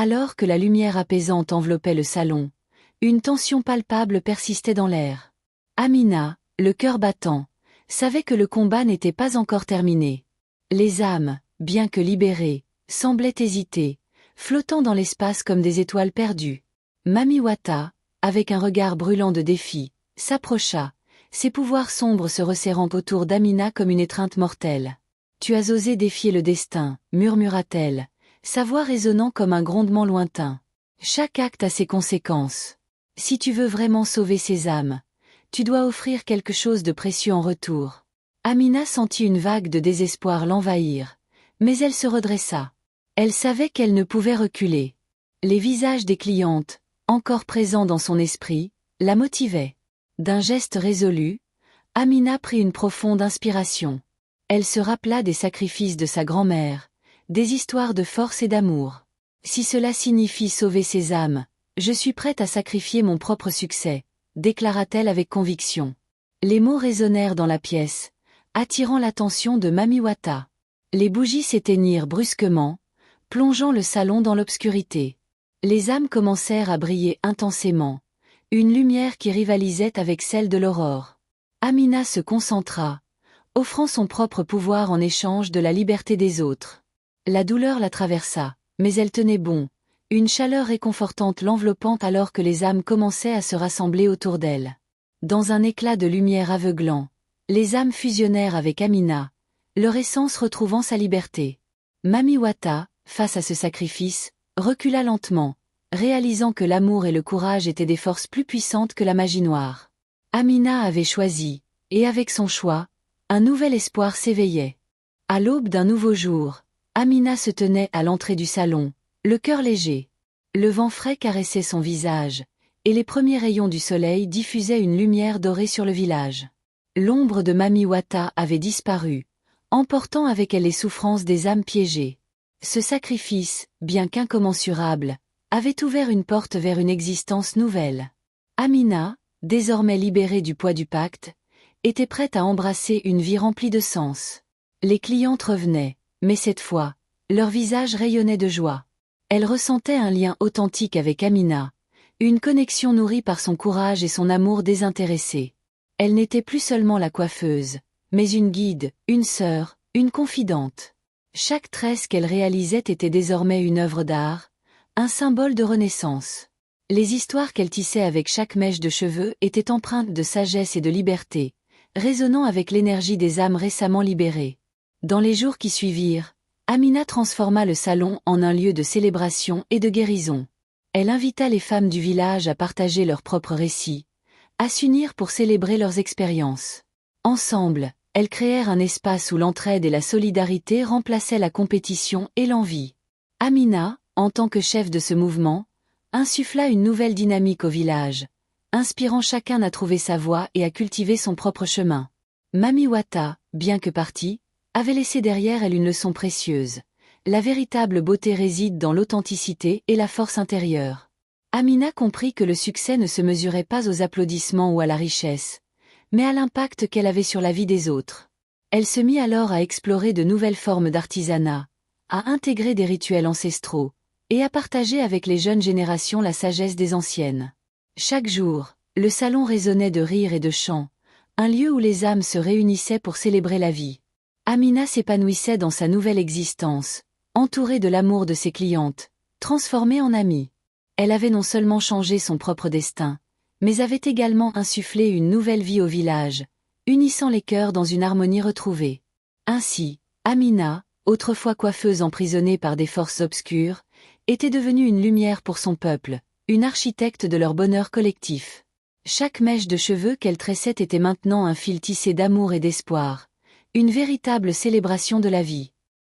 Alors que la lumière apaisante enveloppait le salon, une tension palpable persistait dans l'air. Amina, le cœur battant, savait que le combat n'était pas encore terminé. Les âmes, bien que libérées, semblaient hésiter, flottant dans l'espace comme des étoiles perdues. Mami Wata, avec un regard brûlant de défi, s'approcha, ses pouvoirs sombres se resserrant autour d'Amina comme une étreinte mortelle. « Tu as osé défier le destin », murmura-t-elle, sa voix résonnant comme un grondement lointain. « Chaque acte a ses conséquences. Si tu veux vraiment sauver ces âmes, tu dois offrir quelque chose de précieux en retour. » Amina sentit une vague de désespoir l'envahir, mais elle se redressa. Elle savait qu'elle ne pouvait reculer. Les visages des clientes, encore présents dans son esprit, la motivaient. D'un geste résolu, Amina prit une profonde inspiration. Elle se rappela des sacrifices de sa grand-mère, des histoires de force et d'amour. « Si cela signifie sauver ces âmes, je suis prête à sacrifier mon propre succès », déclara-t-elle avec conviction. Les mots résonnèrent dans la pièce, attirant l'attention de Mami Wata. Les bougies s'éteignirent brusquement, plongeant le salon dans l'obscurité. Les âmes commencèrent à briller intensément, une lumière qui rivalisait avec celle de l'aurore. Amina se concentra, offrant son propre pouvoir en échange de la liberté des autres. La douleur la traversa, mais elle tenait bon, une chaleur réconfortante l'enveloppant alors que les âmes commençaient à se rassembler autour d'elle. Dans un éclat de lumière aveuglant, les âmes fusionnèrent avec Amina, leur essence retrouvant sa liberté. Mami Wata, face à ce sacrifice, recula lentement, réalisant que l'amour et le courage étaient des forces plus puissantes que la magie noire. Amina avait choisi, et avec son choix, un nouvel espoir s'éveillait. À l'aube d'un nouveau jour, Amina se tenait à l'entrée du salon, le cœur léger. Le vent frais caressait son visage, et les premiers rayons du soleil diffusaient une lumière dorée sur le village. L'ombre de Mami Wata avait disparu, emportant avec elle les souffrances des âmes piégées. Ce sacrifice, bien qu'incommensurable, avait ouvert une porte vers une existence nouvelle. Amina, désormais libérée du poids du pacte, était prête à embrasser une vie remplie de sens. Les clientes revenaient, mais cette fois, leur visage rayonnait de joie. Elles ressentaient un lien authentique avec Amina, une connexion nourrie par son courage et son amour désintéressé. Elle n'était plus seulement la coiffeuse, mais une guide, une sœur, une confidente. Chaque tresse qu'elle réalisait était désormais une œuvre d'art, un symbole de renaissance. Les histoires qu'elle tissait avec chaque mèche de cheveux étaient empreintes de sagesse et de liberté, résonnant avec l'énergie des âmes récemment libérées. Dans les jours qui suivirent, Amina transforma le salon en un lieu de célébration et de guérison. Elle invita les femmes du village à partager leurs propres récits, à s'unir pour célébrer leurs expériences. Ensemble, elles créèrent un espace où l'entraide et la solidarité remplaçaient la compétition et l'envie. Amina, en tant que chef de ce mouvement, insuffla une nouvelle dynamique au village, inspirant chacun à trouver sa voie et à cultiver son propre chemin. Mami Wata, bien que partie, avait laissé derrière elle une leçon précieuse. La véritable beauté réside dans l'authenticité et la force intérieure. Amina comprit que le succès ne se mesurait pas aux applaudissements ou à la richesse, mais à l'impact qu'elle avait sur la vie des autres. Elle se mit alors à explorer de nouvelles formes d'artisanat, à intégrer des rituels ancestraux, et à partager avec les jeunes générations la sagesse des anciennes. Chaque jour, le salon résonnait de rires et de chants, un lieu où les âmes se réunissaient pour célébrer la vie. Amina s'épanouissait dans sa nouvelle existence, entourée de l'amour de ses clientes, transformée en amie. Elle avait non seulement changé son propre destin, mais avait également insufflé une nouvelle vie au village, unissant les cœurs dans une harmonie retrouvée. Ainsi, Amina, autrefois coiffeuse emprisonnée par des forces obscures, était devenue une lumière pour son peuple, une architecte de leur bonheur collectif. Chaque mèche de cheveux qu'elle tressait était maintenant un fil tissé d'amour et d'espoir, une véritable célébration de la vie.